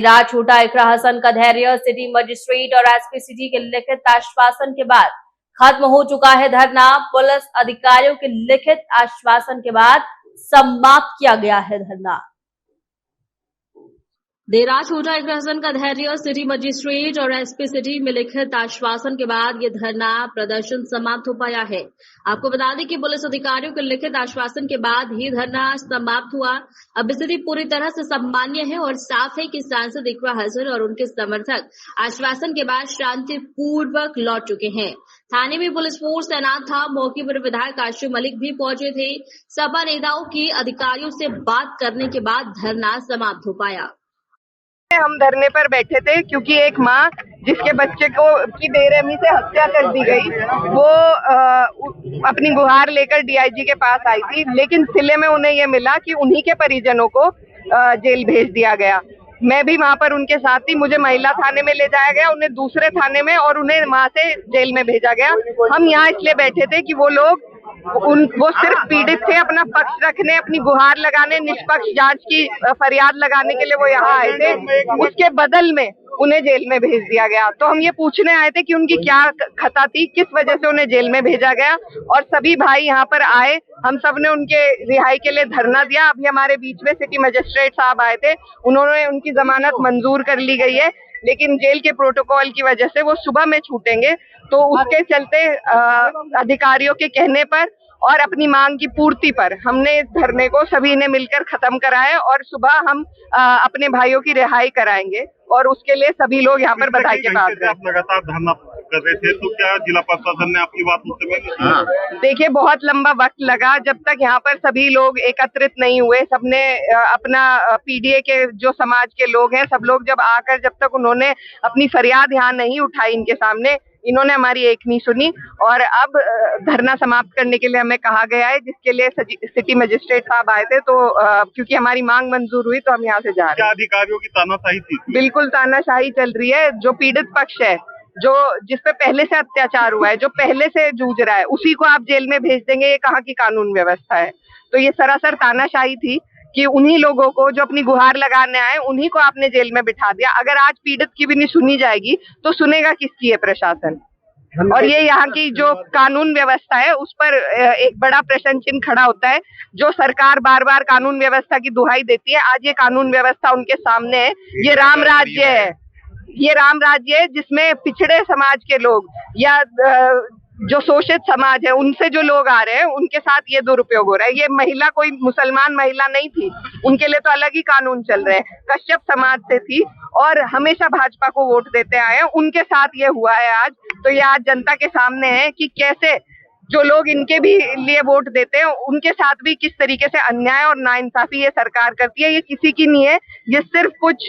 रात छूटा इकरा हसन का धैर्य। सिटी मजिस्ट्रेट और एसपी सिटी के लिखित आश्वासन के बाद खत्म हो चुका है धरना। पुलिस अधिकारियों के लिखित आश्वासन के बाद समाप्त किया गया है धरना। देर रात छूटा इकरा हसन का धैर्य। सिटी मजिस्ट्रेट और एसपी सिटी में लिखित आश्वासन के बाद ये धरना प्रदर्शन समाप्त हो पाया है। आपको बता दें कि पुलिस अधिकारियों के लिखित आश्वासन के बाद ही धरना समाप्त हुआ। अब स्थिति पूरी तरह से सामान्य है और साफ है कि सांसद इकरा हसन और उनके समर्थक आश्वासन के बाद शांतिपूर्वक लौट चुके हैं। थाने में पुलिस फोर्स तैनात था। मौके पर विधायक आशिफ मलिक भी पहुंचे थे। सपा नेताओं की अधिकारियों से बात करने के बाद धरना समाप्त हो पाया। हम धरने पर बैठे थे क्योंकि एक माँ जिसके बच्चे को की बेरहमी से हत्या कर दी गई, वो अपनी गुहार लेकर डीआईजी के पास आई थी, लेकिन सिले में उन्हें ये मिला कि उन्हीं के परिजनों को जेल भेज दिया गया। मैं भी वहाँ पर उनके साथ थी। मुझे महिला थाने में ले जाया गया, उन्हें दूसरे थाने में, और उन्हें वहाँ से जेल में भेजा गया। हम यहाँ इसलिए बैठे थे कि वो लोग वो सिर्फ पीड़ित थे, अपना पक्ष रखने, अपनी गुहार लगाने, निष्पक्ष जांच की फरियाद लगाने के लिए वो यहाँ आए थे। उसके बदल में उन्हें जेल में भेज दिया गया। तो हम ये पूछने आए थे कि उनकी क्या खता थी, किस वजह से उन्हें जेल में भेजा गया। और सभी भाई यहाँ पर आए, हम सब ने उनके रिहाई के लिए धरना दिया। अभी हमारे बीच में सिटी मजिस्ट्रेट साहब आए थे, उन्होंने उनकी जमानत मंजूर कर ली गई है, लेकिन जेल के प्रोटोकॉल की वजह से वो सुबह में छूटेंगे। तो उसके चलते अधिकारियों के कहने पर और अपनी मांग की पूर्ति पर हमने इस धरने को सभी ने मिलकर खत्म कराया, और सुबह हम अपने भाइयों की रिहाई कराएंगे, और उसके लिए सभी लोग यहाँ पर बधाई के बाद आप लगातार धरना कर रहे थे, तो क्या जिला प्रशासन ने आपकी बात सुनते? देखिए, बहुत लंबा वक्त लगा जब तक यहाँ पर सभी लोग एकत्रित नहीं हुए। सबने अपना पीडीए के जो समाज के लोग हैं, सब लोग जब आकर, जब तक उन्होंने अपनी फरियाद यहाँ नहीं उठाई इनके सामने, इन्होंने हमारी एक नहीं सुनी। और अब धरना समाप्त करने के लिए हमें कहा गया है, जिसके लिए सिटी मजिस्ट्रेट साहब आए थे। तो क्योंकि हमारी मांग मंजूर हुई तो हम यहाँ से जा रहे हैं। क्या अधिकारियों की तानाशाही थी? बिल्कुल तानाशाही चल रही है। जो पीड़ित पक्ष है, जो जिस पे पहले से अत्याचार हुआ है, जो पहले से जूझ रहा है, उसी को आप जेल में भेज देंगे, ये कहाँ की कानून व्यवस्था है? तो ये सरासर तानाशाही थी कि उन्हीं लोगों को जो अपनी गुहार लगाने आए, उन्हीं को आपने जेल में बिठा दिया। अगर आज पीड़ित की भी नहीं सुनी जाएगी तो सुनेगा किसकी है प्रशासन? और ये यहाँ की जो कानून व्यवस्था है, उस पर एक बड़ा प्रश्न चिन्ह खड़ा होता है। जो सरकार बार बार कानून व्यवस्था की दुहाई देती है, आज ये कानून व्यवस्था उनके सामने है। ये राम राज्य है, ये राम राज्य है जिसमें पिछड़े समाज के लोग या जो शोषित समाज है, उनसे जो लोग आ रहे हैं, उनके साथ ये दुरुपयोग हो रहा है। ये महिला कोई मुसलमान महिला नहीं थी, उनके लिए तो अलग ही कानून चल रहे हैं। कश्यप समाज से थी और हमेशा भाजपा को वोट देते आए हैं, उनके साथ ये हुआ है आज। तो ये आज जनता के सामने है कि कैसे जो लोग इनके भी लिए वोट देते हैं, उनके साथ भी किस तरीके से अन्याय और नाइंसाफी ये सरकार करती है। ये किसी की नहीं है, ये सिर्फ कुछ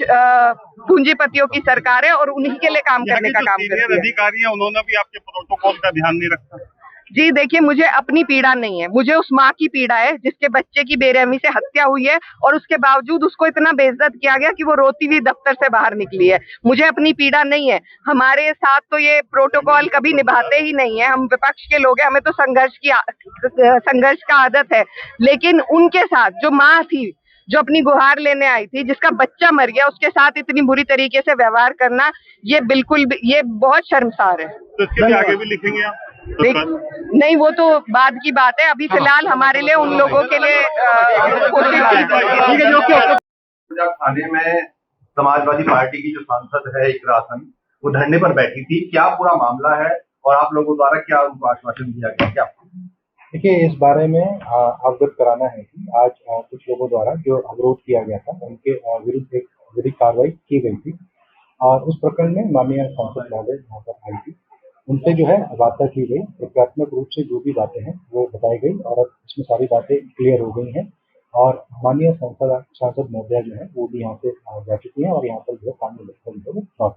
पूंजीपतियों की सरकार है और उन्हीं के लिए काम करने का काम करती है। अधिकारी हैं, उन्होंने भी आपके प्रोटोकॉल का ध्यान नहीं रखा? जी देखिए, मुझे अपनी पीड़ा नहीं है, मुझे उस माँ की पीड़ा है जिसके बच्चे की बेरहमी से हत्या हुई है, और उसके बावजूद उसको इतना बेइज्जत किया गया कि वो रोती हुई दफ्तर से बाहर निकली है। मुझे अपनी पीड़ा नहीं है। हमारे साथ तो ये प्रोटोकॉल कभी निभाते ही नहीं है। हम विपक्ष के लोग हैं, हमें तो संघर्ष का आदत है। लेकिन उनके साथ जो माँ थी, जो अपनी गुहार लेने आई थी, जिसका बच्चा मर गया, उसके साथ इतनी बुरी तरीके से व्यवहार करना, ये बिल्कुल ये बहुत शर्मसार है। तो इसके लिए आगे भी लिखेंगे आप? नहीं, वो तो बाद की बात है। अभी फिलहाल हमारे लिए उन लोगों के लिए थाने में समाजवादी पार्टी की जो सांसद है इकरा हसन, वो धरने पर बैठी थी। क्या पूरा मामला है और आप लोगों द्वारा क्या उनको आश्वासन दिया गया? क्या देखिए, इस बारे में अवगत कराना है कि आज कुछ लोगों द्वारा जो अवरोध किया गया था, उनके विरुद्ध एक विधिक कार्रवाई की गई थी, और उस प्रकरण में माननीय सांसद महोदय यहाँ पर आई थी। उनसे जो है वार्ता की गई, प्रक्रियात्मक रूप से जो भी बातें हैं वो बताई गई, और अब इसमें सारी बातें क्लियर हो गई हैं। और माननीय सांसद महोदय जो है वो भी यहाँ से जा चुकी हैं और यहाँ पर जो है काम लौट